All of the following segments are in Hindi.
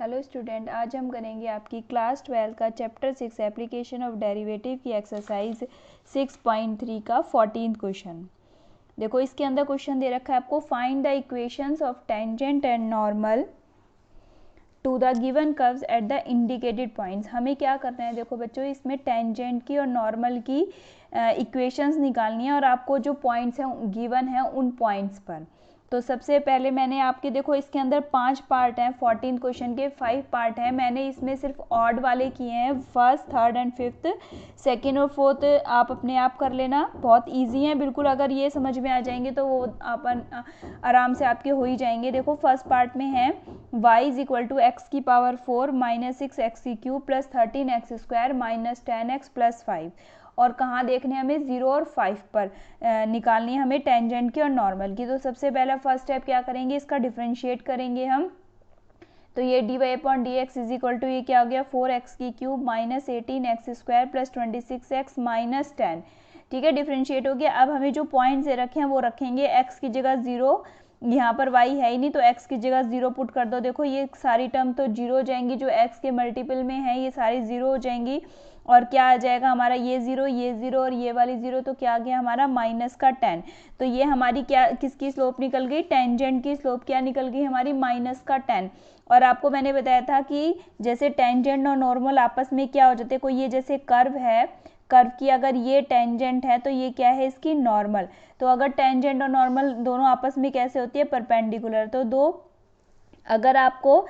हेलो स्टूडेंट, आज हम करेंगे आपकी क्लास 12 का चैप्टर 6 एप्लीकेशन ऑफ डेरिवेटिव की एक्सरसाइज 6.3 का 14th क्वेश्चन। देखो इसके अंदर क्वेश्चन दे रखा है आपको, find the equations of tangent and normal to the given curves at the indicated points. हमें क्या करना है, देखो बच्चों इसमें टेंजेंट की और नॉर्मल की इक्वेशंस निकालनी है और आपको जो पॉइंट्स हैं गिवन है उन पॉइंट्स पर। तो सबसे पहले मैंने आपके, देखो इसके अंदर 5 पार्ट हैं, 14 क्वेश्चन के 5 पार्ट हैं। मैंने इसमें सिर्फ ऑड वाले किए हैं, first, third and fifth. Second और फोर्थ आप अपने आप कर लेना, बहुत इजी हैं बिल्कुल। अगर ये समझ में आ जाएंगे तो वो अपन आराम से आपके हो ही जाएंगे। देखो फर्स्ट पार्ट में है y is equal to x की पावर 4 माइनस 6x की cube plus 13x square minus 10x plus 5। और कहाँ देखने हमें 0 और 5 पर निकालनी है हमें टेंजेंट की और नॉर्मल की। तो सबसे पहला फर्स्ट स्टेप क्या करेंगे, इसका डिफरेंशिएट करेंगे हम। तो ये d y upon d x is equal to ये क्या हो गया 4x की cube minus 18x square plus 26x minus 10। ठीक है, डिफरेंशिएट हो गया। अब हमें जो पॉइंट्स दे रखे हैं वो रखेंगे, x की जगह 0, यहाँ पर y है ही नहीं तो x की जगह 0 पुट कर दो। देखो ये सारी टर्म तो 0 हो जाएंगी, जो x के मल्टीपल में है ये सारी 0 हो जाएंगी। और क्या आ जाएगा हमारा, ये 0 और ये वाली 0, तो क्या आ गया हमारा माइनस का 10। तो ये हमारी क्या, किसकी स्लोप निकल गई, टेंजेंट की स्लोप क्या निकल गई हमारी, माइनस का 10। और आपको मैंने बताया था कि जैसे टेंजेंट और नॉर्मल आपस में क्या हो जाते हैं, कोई ये जैसे कर्व है, कर्व की अगर ये टेंजेंट है तो ये क्या है इसकी नॉर्मल। तो अगर टेंजेंट और नॉर्मल दोनों आपस में कैसे होती है, परपेंडिकुलर। तो दो, अगर आपको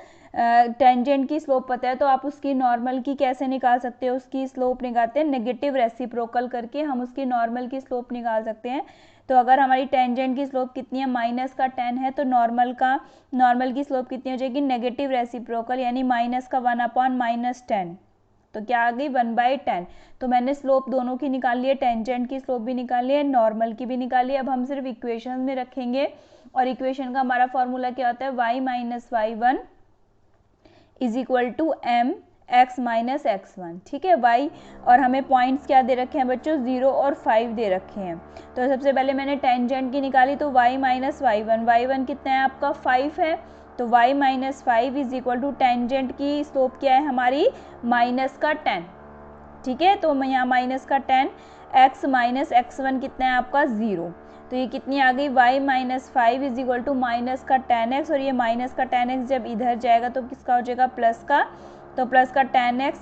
टेंजेंट की स्लोप पता है तो आप उसकी नॉर्मल की कैसे निकाल सकते हो, उसकी स्लोप निकालते हैं नेगेटिव रेसिप्रोकल करके, हम उसकी नॉर्मल की स्लोप निकाल सकते हैं। तो अगर हमारी टेंजेंट की स्लोप कितनी है, माइनस का 10 है, तो नॉर्मल की स्लोप कितनी हो जाएगी, नेगेटिव रेसिप्रोकल, यानी माइनस का 1 अपॉन माइनस 10। तो क्या आ गई 1/10। तो मैंने स्लोप दोनों की निकाल ली है, टेंजेंट की स्लोप भी निकाल ली है, नॉर्मल की भी निकाल ली है। अब हम सिर्फ इक्वेशन में रखेंगे और इक्वेशन का हमारा फॉर्मूला क्या होता है, y minus y1 is equal to m x minus x1। ठीक है, y और हमें पॉइंट्स क्या दे रखे हैं बच्चों, 0 और 5 दे रखे हैं। तो सबसे पहले मैंने टेंजेंट की निकाली, तो y माइनस y1 कितना है आपका 5 है, तो y minus 5 is equal to tangent की स्लोप क्या है हमारी, माइनस का 10। ठीक है, तो मैं यहाँ माइनस का 10, x माइनस x1 कितना है आपका 0। तो ये कितनी आ गई, y minus 5 is equal to minus का 10x, और ये माइनस का 10x जब इधर जाएगा तो किसका हो जाएगा, प्लस का। तो प्लस का 10x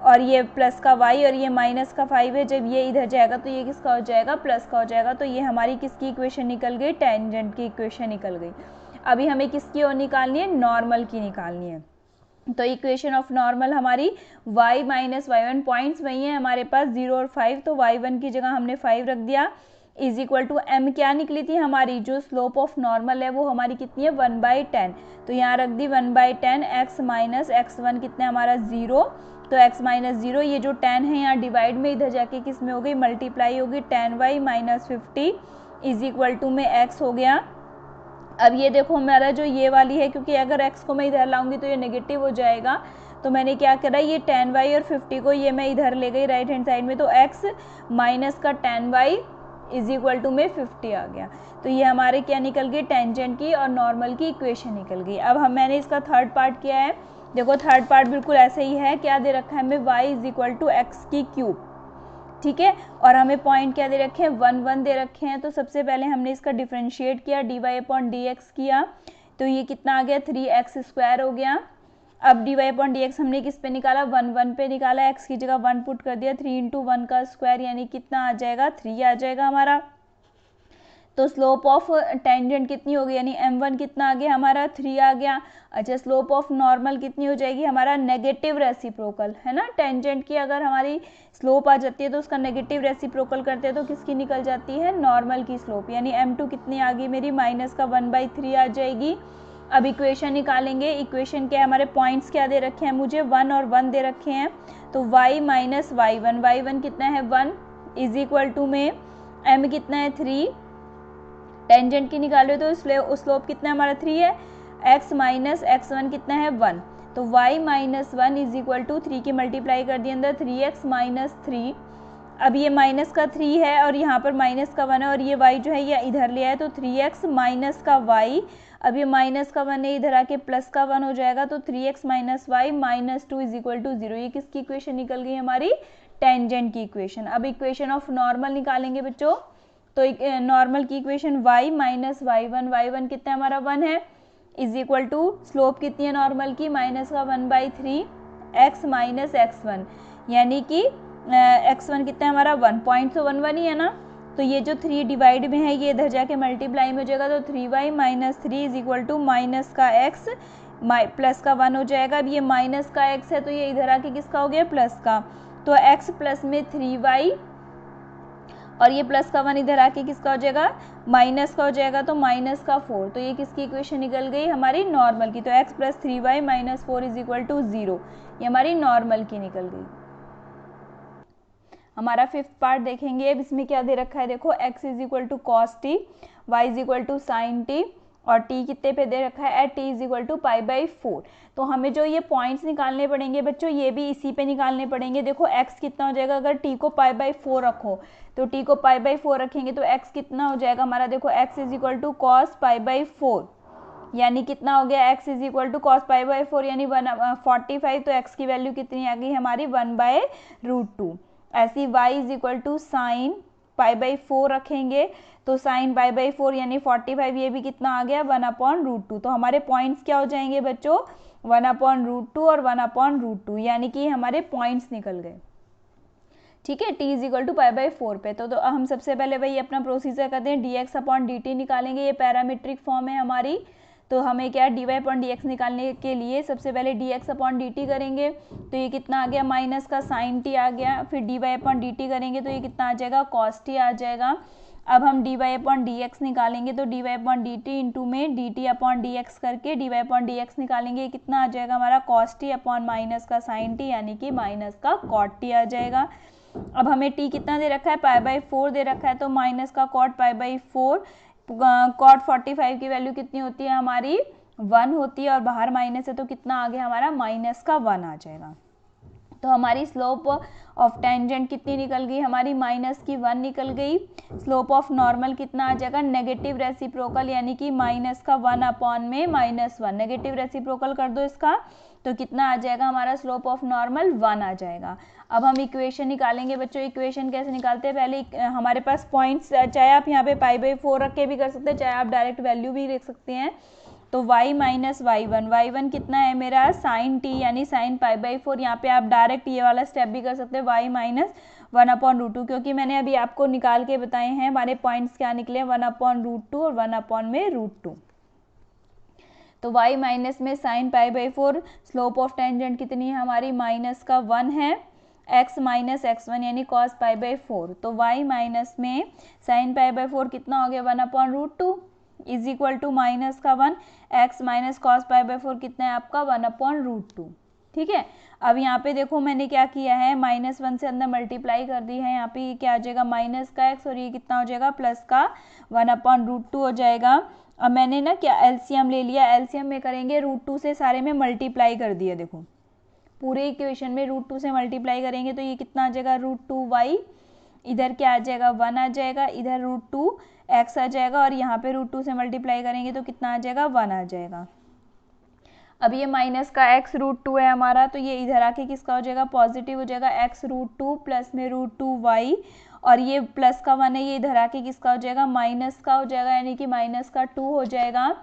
और ये प्लस का y, और ये माइनस का 5 है, जब ये इधर जाएगा तो ये किसका हो जाएगा, प्लस का हो जाएगा। तो ये हमारी किसकी इक्वेशन निकल गई, टेंजेंट की इक्वेशन निकल गई। अभी हमें किसकी और निकालनी है, नॉर्मल की निकालनी है। तो इक्वेशन ऑफ नॉर्मल हमारी y माइनस y1, पॉइंट्स वही हैं हमारे पास 0 और 5, तो y1 की जगह हमने 5 रख दिया, इज इक्वल टू m क्या निकली थी हमारी, जो स्लोप ऑफ नॉर्मल है वो हमारी कितनी है, 1/10। तो यहाँ रख दी 1/10, x माइनस x1 कितना हमारा 0। तो x माइनस 0, ये जो 10 है यहाँ डिवाइड में इधर जाके किस में हो गई, मल्टीप्लाई होगी, 10y minus 50 is equal to में x हो गया। अब ये देखो हमारा जो ये वाली है, क्योंकि अगर x को मैं इधर लाऊंगी तो ये नेगेटिव हो जाएगा, तो मैंने क्या करा, ये 10y और 50 को ये मैं इधर ले गई राइट हैंड साइड में, तो x माइनस का 10y इज इक्वल टू में 50 आ गया। तो ये हमारे क्या निकल गई, टेंजेंट की और नॉर्मल की इक्वेशन निकल गई। अब मैंने इसका थर्ड पार्ट किया है, देखो थर्ड पार्ट बिल्कुल ऐसे ही है, क्या दे रखा है हमें, y is equal to x की क्यूब। ठीक है, और हमें पॉइंट क्या दे रखे हैं, 1 1 दे रखे हैं। तो सबसे पहले हमने इसका डिफरेंशिएट किया, d y upon d x किया, तो ये कितना आ गया, 3x स्क्वायर हो गया। अब d y upon d x हमने किस पे निकाला, 1 1 पे निकाला, x की जगह 1 पुट कर दिया, 3 इंटू 1 का स्क्वायर यानी कितना आ जाएगा, 3 आ जाएगा हमारा। तो स्लोप ऑफ टेंजेंट कितनी होगी, यानी m1 कितना आ गया हमारा, 3 आ गया। अच्छा, स्लोप ऑफ नॉर्मल कितनी हो जाएगी हमारा, नेगेटिव रेसिप्रोकल है ना, टेंजेंट की अगर हमारी स्लोप आ जाती है तो उसका नेगेटिव रेसिप्रोकल करते हैं तो किसकी निकल जाती है, नॉर्मल की स्लोप, यानी m2 कितनी आ गई मेरी, माइनस का 1/3 आ जाएगी। अब इक्वेशन निकालेंगे, इक्वेशन क्या है, हमारे पॉइंट्स क्या दे रखे हैं मुझे, 1 और 1 दे रखे हैं। तो y माइनस y1 कितना है 1 इज इक्वल टू में m कितना है 3, टेंजेंट की निकालो तो स्लोप कितना हमारा 3 है, x माइनस x1 कितना है 1, तो y minus 1 is equal to 3 की मल्टीप्लाई कर दी अंदर, 3x माइनस 3 अब ये माइनस का 3 है और यहाँ पर माइनस का 1 है और ये y जो है ये इधर ले आए तो 3x माइनस का y। अब ये माइनस का 1 है, इधर आके प्लस का 1 हो जाएगा तो 3x minus y minus 2 is equal to 0। ये किसकी इक्वेशन निकल गई हमारी? टेंजेंट की इक्वेशन। अब इक्वेशन ऑफ नॉर्मल निकालेंगे बच्चों, तो नॉर्मल की इक्वेशन y माइनस y1 कितना हमारा 1 है, इज इक्वल टू स्लोप कितनी है नॉर्मल की, माइनस का 1/3 x माइनस x1, यानी कि x1 कितना है हमारा 1.11 ही है ना। तो ये जो 3 डिवाइड में है ये इधर जाके मल्टीप्लाई में हो जाएगा तो 3y minus 3 is equal to minus का x प्लस का 1 हो जाएगा। अब ये माइनस का x है तो ये इधर आके किसका हो गया, प्लस का, तो x प्लस में 3y और ये प्लस का 1 इधर आके किसका हो जाएगा, माइनस का हो जाएगा तो माइनस का 4। तो ये किसकी इक्वेशन निकल गई हमारी नॉर्मल की, तो x plus 3y minus 4 is equal to 0, ये हमारी नॉर्मल की निकल गई। हमारा फिफ्थ पार्ट देखेंगे। अब इसमें क्या दे रखा है, देखो x is equal to cos t, y is equal to sine t और t कितने पे दे रखा है, at t is equal to π/4। तो हमें जो ये पॉइंट्स निकालने पड़ेंगे बच्चों ये भी इसी पे निकालने पड़ेंगे। देखो x कितना हो जाएगा, अगर t को π/4 रखो तो t को π/4 रखेंगे तो x कितना हो जाएगा हमारा, देखो x is equal to cos π/4, यानी कितना हो गया, x is equal to cos π/4 यानी 145। तो x की वैल्यू कितनी आ गई हमारी 1/√2। ऐसी y is equal to sine π/4 रखेंगे तो साइन π/4 यानी 45, ये भी कितना आ गया 1/√2। तो हमारे पॉइंट्स क्या हो जाएंगे बच्चों, 1/√2 और 1/√2, यानी कि हमारे पॉइंट्स निकल गए। ठीक है, t इज इक्वल टू π/4 पे। तो हम सबसे पहले वही अपना प्रोसीजर करते हैं, dx/dt निकालेंगे, ये पैरामीट्रिक फॉर्म है हमारी। तो हमें क्या dy/dx निकालने के लिए सबसे पहले dx/dt करेंगे तो ये कितना आ गया, माइनस का साइन t आ गया। फिर dy/dt करेंगे तो ये कितना आ जाएगा, cos t आ जाएगा। अब हम dy/dx निकालेंगे तो dy/dt इंटू में dt/dx करके dy/dx निकालेंगे, ये कितना आ जाएगा हमारा cos t अपॉन माइनस का साइन t यानी कि माइनस का cot t आ जाएगा। अब हमें t कितना दे रखा है, π/4 दे रखा है तो माइनस का cot π/4, cot 45 की वैल्यू कितनी होती है हमारी 1 होती है और बाहर माइनस है तो कितना आ गया हमारा माइनस का 1 आ जाएगा। तो हमारी स्लोप ऑफ टेंजेंट कितनी निकल गई हमारी, माइनस की 1 निकल गई। स्लोप ऑफ नॉर्मल कितना आ जाएगा, नेगेटिव रेसिप्रोकल यानी कि माइनस का 1 अपॉन में -1, नेगेटिव रेसिप्रोकल कर दो इसका तो कितना आ जाएगा हमारा स्लोप ऑफ नॉर्मल 1 आ जाएगा। अब हम इक्वेशन निकालेंगे बच्चों। इक्वेशन कैसे निकालते हैं, पहले हमारे पास पॉइंट्स, चाहे आप यहाँ पे π/4 रख के भी कर सकते हैं, चाहे आप डायरेक्ट वैल्यू भी लिख सकते हैं। तो y माइनस y1 कितना है मेरा साइन t यानी साइन π/4, यहाँ पे आप डायरेक्ट ये वाला स्टेप भी कर सकते हैं y माइनस 1/√2, क्योंकि मैंने अभी आपको निकाल के बताए हैं हमारे पॉइंट्स क्या निकले, 1/√2 और 1/√2। तो y माइनस में साइन π/4, स्लोप ऑफ टेंजेंट कितनी है हमारी माइनस का 1 है, x माइनस x1 यानी cos π/4। तो y माइनस में साइन π/4 कितना हो गया 1/√2 इज इक्वल टू माइनस का 1, x माइनस कॉस π/4 कितना है आपका 1/√2। ठीक है, अब यहाँ पे देखो मैंने क्या किया है, -1 से अंदर मल्टीप्लाई कर दी है, यहाँ पे ये क्या आ जाएगा माइनस का x और ये कितना हो जाएगा प्लस का 1/√2 हो जाएगा। अब मैंने ना क्या एलसीएम ले लिया, एलसीएम में करेंगे √2 से सारे में मल्टीप्लाई कर दिया, देखो पूरे इक्वेशन में √2 से मल्टीप्लाई करेंगे तो ये कितना आ जाएगा √2y, इधर क्या आ जाएगा 1 आ जाएगा, इधर √2x आ जाएगा और यहाँ पे √2 से मल्टीप्लाई करेंगे तो कितना आ जाएगा 1 आ जाएगा। अब ये माइनस का x √2 है हमारा तो ये इधर आके किसका हो जाएगा पॉजिटिव हो जाएगा, x √2 प्लस में √2y और ये प्लस का 1 है ये इधर आके किसका हो जाएगा माइनस का हो जाएगा यानी कि माइनस का 2 हो जाएगा।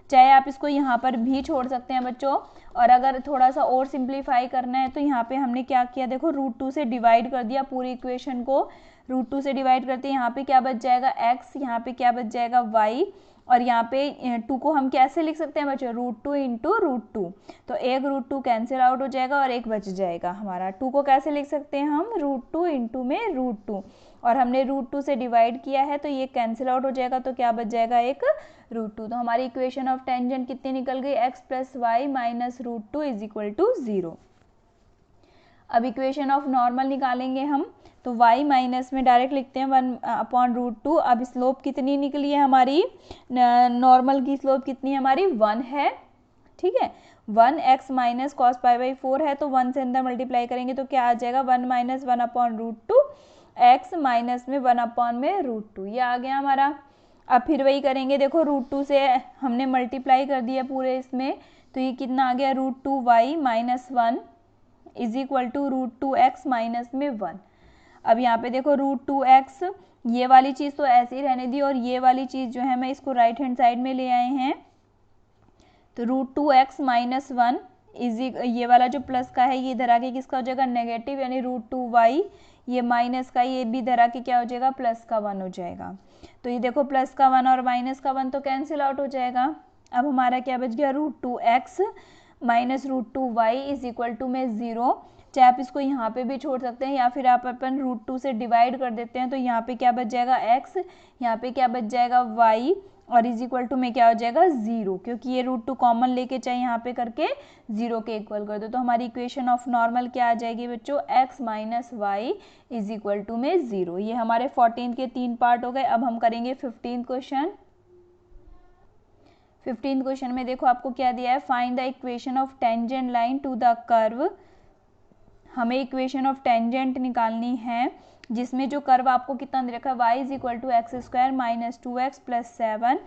चाहे आप इसको यहाँ पर भी छोड़ सकते हैं बच्चों, और अगर थोड़ा सा और सिंप्लीफाई करना है तो यहाँ पे हमने क्या किया, देखो √2 से डिवाइड कर दिया पूरी इक्वेशन को, √2 से डिवाइड करते हैं, यहाँ पे क्या बच जाएगा x, यहाँ पे क्या बच जाएगा y और यहाँ पे 2 को हम कैसे लिख सकते हैं बच्चों √2 इंटू √2, तो एक √2 कैंसिल आउट हो जाएगा और एक बच जाएगा हमारा। 2 को कैसे लिख सकते हैं हम √2 इंटू में √2 और हमने √2 से डिवाइड किया है तो ये कैंसिल आउट हो जाएगा तो क्या बच जाएगा एक √2। तो हमारी इक्वेशन ऑफ टेंजेंट कितनी निकल गई, x plus y minus √2 is equal to 0। अब इक्वेशन ऑफ नॉर्मल निकालेंगे हम तो y माइनस में डायरेक्ट लिखते हैं 1/√2। अब स्लोप कितनी निकली है हमारी, नॉर्मल की स्लोप कितनी है हमारी 1 है। ठीक है, 1x माइनस कॉस π/4 है तो 1 से अंदर मल्टीप्लाई करेंगे तो क्या आ जाएगा 1 माइनस 1/√2 एक्स माइनस में 1 में √2, ये आ गया हमारा। अब फिर वही करेंगे, देखो √2 से हमने मल्टीप्लाई कर दिया पूरे इसमें, तो ये कितना आ गया √2y minus 1 is equal to √2x minus में 1। अब यहाँ पे देखो √2x, ये वाली चीज़ तो ऐसे ही रहने दी, और ये वाली चीज़ जो है मैं इसको राइट हैंड साइड में ले आए हैं, तो √2x माइनस 1 इज, ये वाला जो प्लस का है ये इधर आके किसका हो जाएगा नेगेटिव, यानी √2y, ये माइनस का ये भी इधर आके क्या हो जाएगा प्लस का 1 हो जाएगा। तो ये देखो प्लस का 1 और माइनस का 1 तो कैंसिल आउट हो जाएगा। अब हमारा क्या बच गया √2x minus √2y is equal to में 0। चाहे आप इसको यहाँ पे भी छोड़ सकते हैं, या फिर आप अपन √2 से डिवाइड कर देते हैं, तो यहाँ पे क्या बच जाएगा x, यहाँ पे क्या बच जाएगा y, और इज इक्वल टू में क्या हो जाएगा 0, क्योंकि ये √2 कॉमन लेके चाहे यहाँ पे करके 0 के इक्वल कर दो। तो हमारी इक्वेशन ऑफ नॉर्मल क्या आ जाएगी बच्चों, x minus y is equal to में 0। ये हमारे 14 के 3 पार्ट हो गए। अब हम करेंगे 15 क्वेश्चन। 15 क्वेश्चन में देखो आपको क्या दिया है, find the equation of tangent line to the curve. हमें इक्वेशन ऑफ टेंजेंट निकालनी है, जिसमें जो कर्व आपको कितना दे रखा है, y is equal to x square minus 2x plus 7,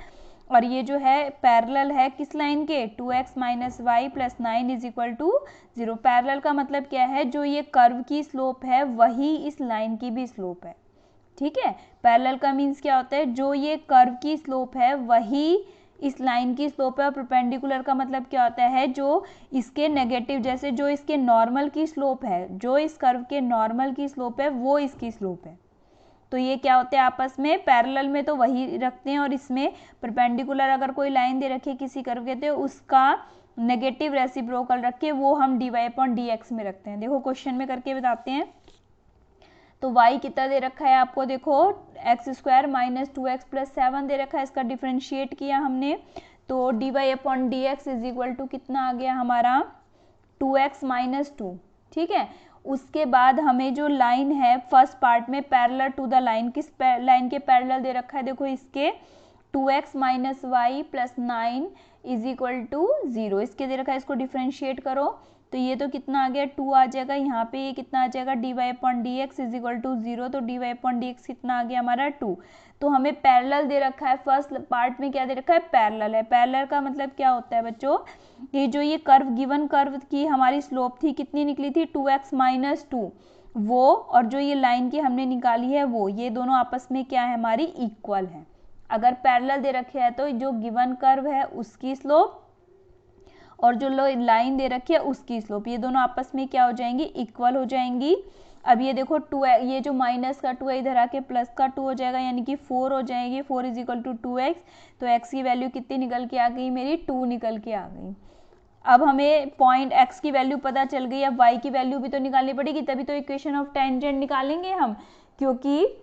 और ये जो है पैरेलल है किस लाइन के, 2x minus y plus 9 is equal to 0। Parallel का मतलब क्या है, जो ये कर्व की स्लोप है वही इस लाइन की भी स्लोप है। ठीक है, पैरेलल का मीन्स क्या होता है, जो ये कर्व की स्लोप है वही इस लाइन की स्लोप है, और परपेंडिकुलर का मतलब क्या होता है, जो इसके नेगेटिव, जैसे जो इसके नॉर्मल की स्लोप है, जो इस कर्व के नॉर्मल की स्लोप है वो इसकी स्लोप है। तो ये क्या होते हैं आपस में, पैरेलल में तो वही रखते हैं, और इसमें परपेंडिकुलर अगर कोई लाइन दे रखी है किसी कर्व के, तो उसका नेगेटिव रेसिप्रोकल रख के वो हम dy/dx में रखते हैं। देखो क्वेश्चन में करके बताते हैं। तो y कितना दे रखा है आपको, देखो x square minus 2x plus 7 दे रखा है, इसका डिफ्रेंशिएट किया हमने, तो dy/dx इज इक्वल टू कितना आ गया हमारा 2x माइनस 2। ठीक है, उसके बाद हमें जो लाइन है फर्स्ट पार्ट में पैरेलल टू द लाइन, किस लाइन के पैरेलल दे रखा है, देखो इसके 2x minus y plus 9 is equal to 0, इसके दे रखा है, इसको डिफ्रेंशिएट करो तो ये तो कितना आ गया 2 आ जाएगा, यहाँ पे ये कितना आ जाएगा dy/dx इज इक्वल टू 0, तो dy/dx कितना आ गया हमारा 2। तो हमें पैरेलल दे रखा है, फर्स्ट पार्ट में क्या दे रखा है, पैरेलल है। पैरेलल का मतलब क्या होता है बच्चों, कि जो ये कर्व, गिवन कर्व की हमारी स्लोप थी कितनी निकली थी 2x माइनस 2, वो और जो ये लाइन की हमने निकाली है वो, ये दोनों आपस में क्या है हमारी इक्वल है। अगर पैरेलल दे रखे है तो जो गिवन कर्व है उसकी स्लोप और जो लाइन दे रखी है उसकी स्लोप, ये दोनों आपस में क्या हो जाएंगी, इक्वल हो जाएंगी। अब ये देखो 2, ये जो माइनस का 2 है इधर आके प्लस का 2 हो जाएगा, यानी कि 4 हो जाएगी, 4 इज इक्वल टू 2x, तो x की वैल्यू कितनी निकल के आ गई मेरी 2 निकल के आ गई। अब हमें पॉइंट x की वैल्यू पता चल गई, अब y की वैल्यू भी तो निकालनी पड़ेगी, तभी तो इक्वेशन ऑफ टेंजेंट निकालेंगे हम, क्योंकि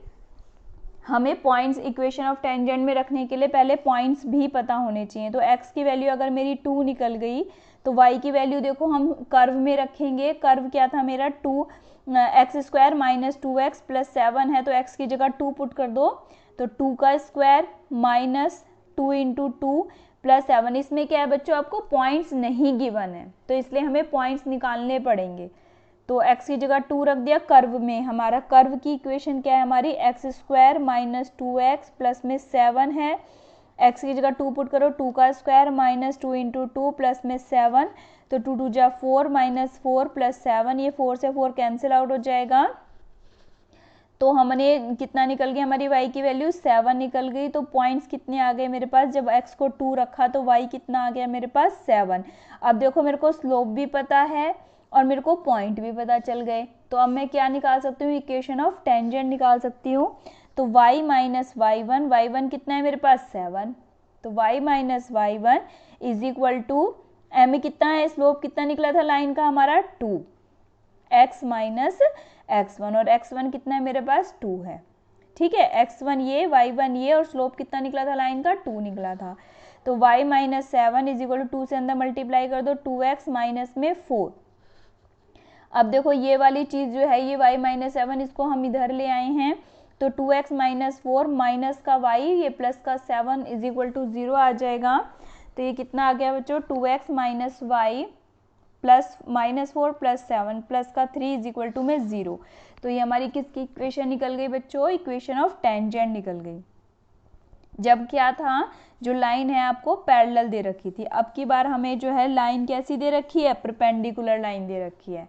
हमें पॉइंट्स इक्वेशन ऑफ टेंजेंट में रखने के लिए पहले पॉइंट्स भी पता होने चाहिए। तो x की वैल्यू अगर मेरी 2 निकल गई, तो y की वैल्यू देखो हम कर्व में रखेंगे, कर्व क्या था मेरा 2 x square minus 2x plus 7 है, तो x की जगह 2 पुट कर दो, तो 2 का स्क्वायर माइनस 2 इंटू 2 प्लस 7। इसमें क्या है बच्चों, आपको पॉइंट्स नहीं गिवन है, तो इसलिए हमें पॉइंट्स निकालने पड़ेंगे। तो x की जगह 2 रख दिया, कर्व में हमारा कर्व की इक्वेशन क्या है हमारी, x square minus 2x plus में 7 है, x की जगह 2 पुट करो, 2 का स्क्वायर माइनस 2 इंटू 2 प्लस में 7, तो 2 2 जा 4 माइनस 4 प्लस 7, ये 4 से 4 कैंसिल आउट हो जाएगा। तो हमने कितना निकल गया, हमारी y की वैल्यू 7 निकल गई। तो पॉइंट्स कितने आ गए मेरे पास, जब x को 2 रखा तो y कितना आ गया मेरे पास 7। अब देखो मेरे को स्लोप भी पता है और मेरे को पॉइंट भी पता चल गए, तो अब मैं क्या निकाल सकती हूँ, इक्वेशन ऑफ टेंजेंट निकाल सकती हूँ। तो y माइनस y1 कितना है मेरे पास 7, तो y minus y1 is equal to m में कितना है, स्लोप कितना निकला था लाइन का हमारा 2, x माइनस x1, और x1 कितना है मेरे पास 2 है। ठीक है, x1 ये, y1 ये, और स्लोप कितना निकला था लाइन का 2 निकला था। तो y minus 7 is equal to 2 से अंदर मल्टीप्लाई कर दो, 2x माइनस में 4। अब देखो ये वाली चीज़ जो है, ये y माइनस 7, इसको हम इधर ले आए हैं, तो 2x माइनस 4 माइनस का y, ये प्लस का 7 इज इक्वल टू 0 आ जाएगा। तो ये कितना आ गया बच्चों, 2x minus y plus -4 + 7 plus का 3 इज इक्वल टू में 0। तो ये हमारी किसकी इक्वेशन निकल गई बच्चों? इक्वेशन ऑफ टेंजेंट निकल गई। जब क्या था, जो लाइन है आपको पैरेलल दे रखी थी, अब की बार हमें जो है लाइन कैसी दे रखी है? परपेंडिकुलर लाइन दे रखी है।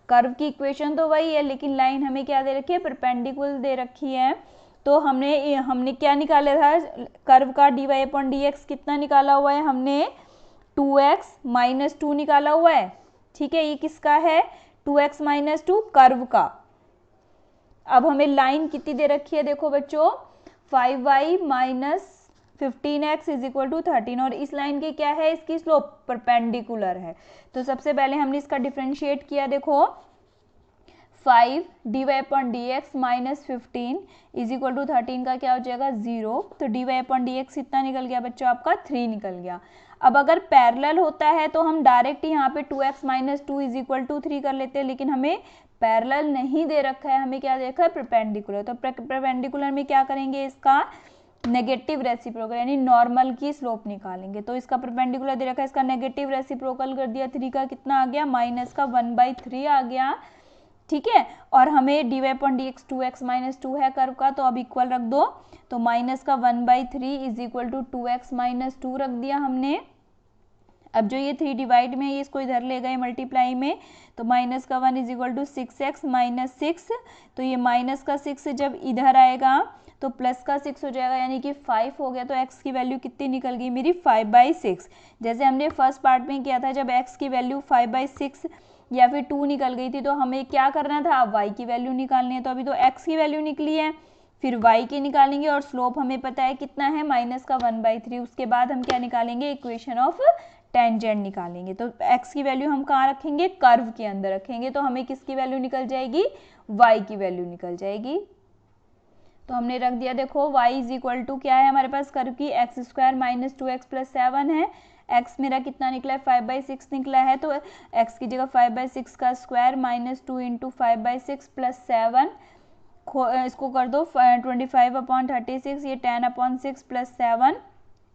कर्व की इक्वेशन तो वही है, लेकिन लाइन हमें क्या दे रखी है? परपेंडिकुलर दे रखी है। तो हमने क्या निकाला था? कर्व का dy/dx कितना निकाला हुआ है हमने? 2x - 2 निकाला हुआ है। ठीक है, ये किसका है? 2x - 2 कर्व का। अब हमें लाइन कितनी दे रखी है? देखो बच्चों, 5y - 15x is equal to 13, और इस लाइन की क्या है? इसकी स्लोप परपेंडिकुलर है। तो सबसे पहले हमने इसका डिफरेंशिएट किया। देखो 5 dy/dx - 15 इज इक्वल टू 13 का क्या हो जाएगा? 0। तो dy/dx कितना निकल गया बच्चों? आपका 3 निकल गया। अब अगर पैरेलल होता है तो हम डायरेक्ट यहाँ पे 2x - 2 इज इक्वल टू 3 कर लेते हैं, लेकिन हमें पैरेलल नहीं दे रखा है, हमें क्या दे रखा है? परपेंडिकुलर। तो परपेंडिकुलर में क्या करेंगे? इसका नेगेटिव रेसिप्रोकल यानी नॉर्मल की स्लोप निकालेंगे। तो इसका परपेंडिकुलर दे रखा है, इसका नेगेटिव रेसिप्रोकल कर दिया। 3 का कितना आ गया? -1/3 आ गया। ठीक है, और हमें dy/dx 2x - 2 है कर्व का, तो अब इक्वल रख दो। तो -1/3 इज इक्वल टू 2x - 2 रख दिया हमने। अब जो ये 3 डिवाइड में, ये इसको इधर ले गए मल्टीप्लाई में, तो -1 इज इक्वल टू 6x - 6। तो ये -6 जब इधर आएगा तो +6 हो जाएगा, यानी कि 5 हो गया। तो x की वैल्यू कितनी निकल गई मेरी? 5/6। जैसे हमने फर्स्ट पार्ट में किया था, जब x की वैल्यू 5/6 या फिर 2 निकल गई थी, तो हमें क्या करना था? y की वैल्यू निकालनी है। तो अभी तो x की वैल्यू निकली है, फिर y की निकालेंगे, और स्लोप हमें पता है कितना है? -1/3। उसके बाद हम क्या निकालेंगे? इक्वेशन ऑफ टेंजेंट निकालेंगे। तो x की वैल्यू हम कहाँ रखेंगे? कर्व के अंदर रखेंगे। तो हमें किसकी वैल्यू निकल जाएगी? y की वैल्यू निकल जाएगी। तो हमने रख दिया। देखो y इज इक्वल टू क्या है हमारे पास? कर्व की x² - 2x + 7 है। x मेरा कितना निकला है? 5/6 निकला है। तो x की जगह 5/6 का स्क्वायर -2 × 5/6 + 7, इसको कर दो 25/36, ये 10/6 + 7।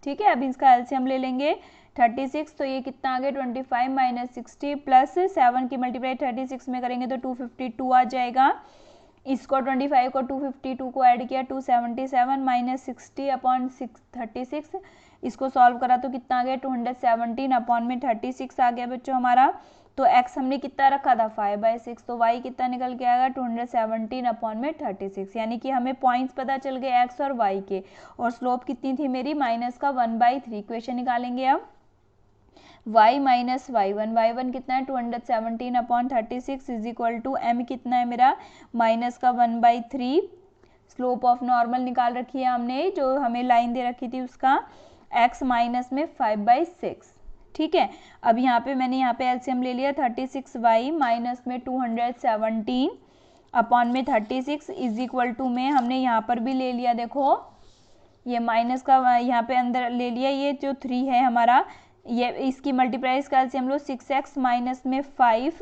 ठीक है, अब इसका एलसीएम ले लेंगे 36। तो ये कितना आ गया? 25 - 60 प्लस 7 की मल्टीप्लाई 36 में करेंगे तो 252 आ जाएगा। इसको 25 को 252 को ऐड किया, 277 - 60/36। इसको सॉल्व करा तो कितना आ गया? 217/36 आ गया बच्चों हमारा। तो x हमने कितना रखा था? 5/6। तो y कितना निकल के आएगा? 217/36, यानी कि हमें पॉइंट्स पता चल गए x और y के, और स्लोप कितनी थी मेरी? -1/3। इक्वेशन निकालेंगे अब y - y1 कितना है? 217/36 इज इक्वल टू m कितना है मेरा? -1/3। स्लोप ऑफ नॉर्मल निकाल रखी है हमने, जो हमें लाइन दे रखी थी उसका, x माइनस में 5/6। ठीक है, अब यहाँ पे मैंने यहाँ पे एलसीएम ले लिया 36y माइनस में 217 अपॉन में 36 इज इक्वल टू में हमने यहाँ पर भी ले लिया। देखो ये माइनस का यहाँ पे अंदर ले लिया, ये जो 3 है हमारा, ये इसकी मल्टीप्लाई इसका एलसीएम लो 6x माइनस में 5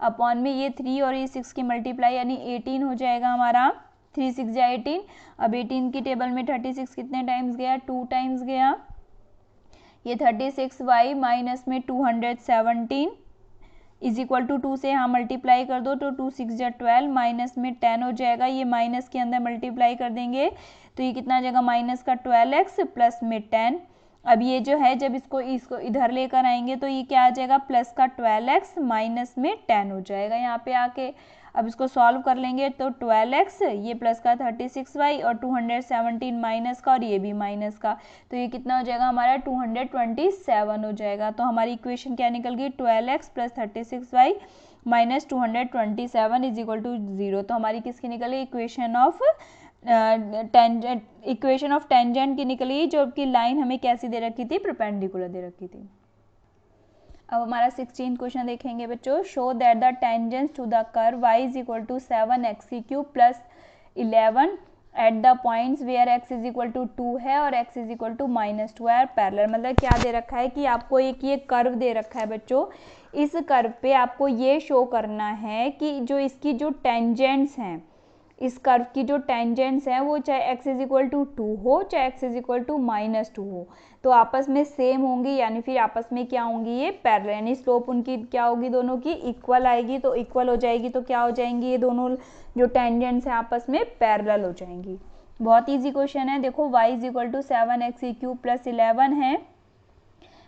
अपॉन में ये 3 और ये 6 की मल्टीप्लाई यानी 18 हो जाएगा हमारा। 3 6 जा 18। अब 18 की टेबल में 36 कितने टाइम्स गया? 2 टाइम्स गया। ये 36y माइनस में 217 इज इक्वल टू 2 से यहाँ मल्टीप्लाई कर दो तो 2 6 जा 12 माइनस में 10 हो जाएगा। ये माइनस के अंदर मल्टीप्लाई कर देंगे तो ये कितना आ जाएगा? माइनस का 12x प्लस में 10। अब ये जो है जब इसको इधर लेकर आएंगे तो ये क्या आ जाएगा? प्लस का 12x माइनस में 10 हो जाएगा यहाँ पे आके। अब इसको सॉल्व कर लेंगे तो 12x, ये प्लस का 36y और 217 माइनस का और ये भी माइनस का, तो ये कितना हो जाएगा हमारा? 227 हो जाएगा। तो हमारी इक्वेशन क्या निकल गई? 12x plus 36y minus 227 is equal to 0। तो हमारी किसकी निकली? इक्वेशन ऑफ टेंजेंट की निकली, जो कि लाइन हमें कैसी दे रखी थी? परपेंडिकुलर दे रखी थी। अब हमारा 16 क्वेश्चन देखेंगे बच्चों। Show that the tangents to the curve y is equal to 7x³ plus 11 at the points where x is equal to 2 है और x इज इक्वल टू -2 है पैरेलल। मतलब क्या दे रखा है कि आपको एक ये कर्व दे रखा है बच्चों, इस कर्व पे आपको ये शो करना है कि जो इसकी जो टेंजेंट्स हैं, इस कर्व की जो टेंजेंट्स हैं वो चाहे x इज इक्वल टू 2 हो चाहे x इज इक्वल टू -2 हो तो आपस में सेम होंगी, यानी फिर आपस में क्या होंगी, ये पैरेलल, यानी स्लोप उनकी क्या होगी, दोनों की इक्वल आएगी। तो इक्वल हो जाएगी तो क्या हो जाएंगी, ये दोनों जो टेंजेंट्स हैं आपस में पैरेलल हो जाएंगी। बहुत ईजी क्वेश्चन है। देखो y is equal to 7x³ + 11 है,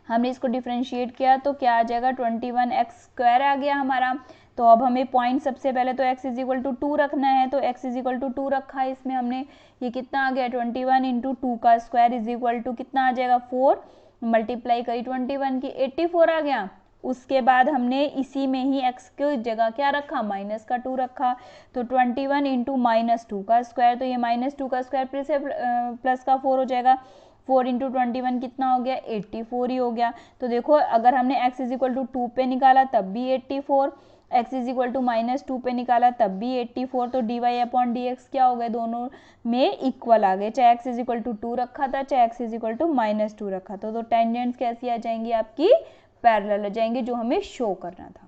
हमने इसको डिफ्रेंशिएट किया तो क्या आ जाएगा, 21x² आ गया हमारा। तो अब हमें पॉइंट सबसे पहले तो x इज इक्वल टू 2 रखना है, तो x इज इक्वल टू 2 रखा है इसमें हमने। ये कितना आ गया, 21 × 2 का स्क्वायर इज इक्वल टू कितना आ जाएगा, 4, मल्टीप्लाई करी 21 की 84 आ गया। उसके बाद हमने इसी में ही x की जगह क्या रखा, -2 रखा। तो 21 × -2 का स्क्वायर, तो ये -2 का स्क्वायर फिर से प्लस का 4 हो जाएगा। 4 × 21 कितना हो गया, 84 ही हो गया। तो देखो अगर हमने x इज इक्वल टू 2 पे निकाला तब भी 84, x इज इक्वल टू -2 पे निकाला तब भी 84, तो dy/dx क्या हो गए, दोनों में इक्वल आ गए, चाहे x इज इक्वल टू 2 रखा था चाहे x इज इक्वल टू -2 रखा था। तो टेंजेंट्स कैसी आ जाएंगी आपकी, पैरेलल हो जाएंगे, जो हमें शो करना था।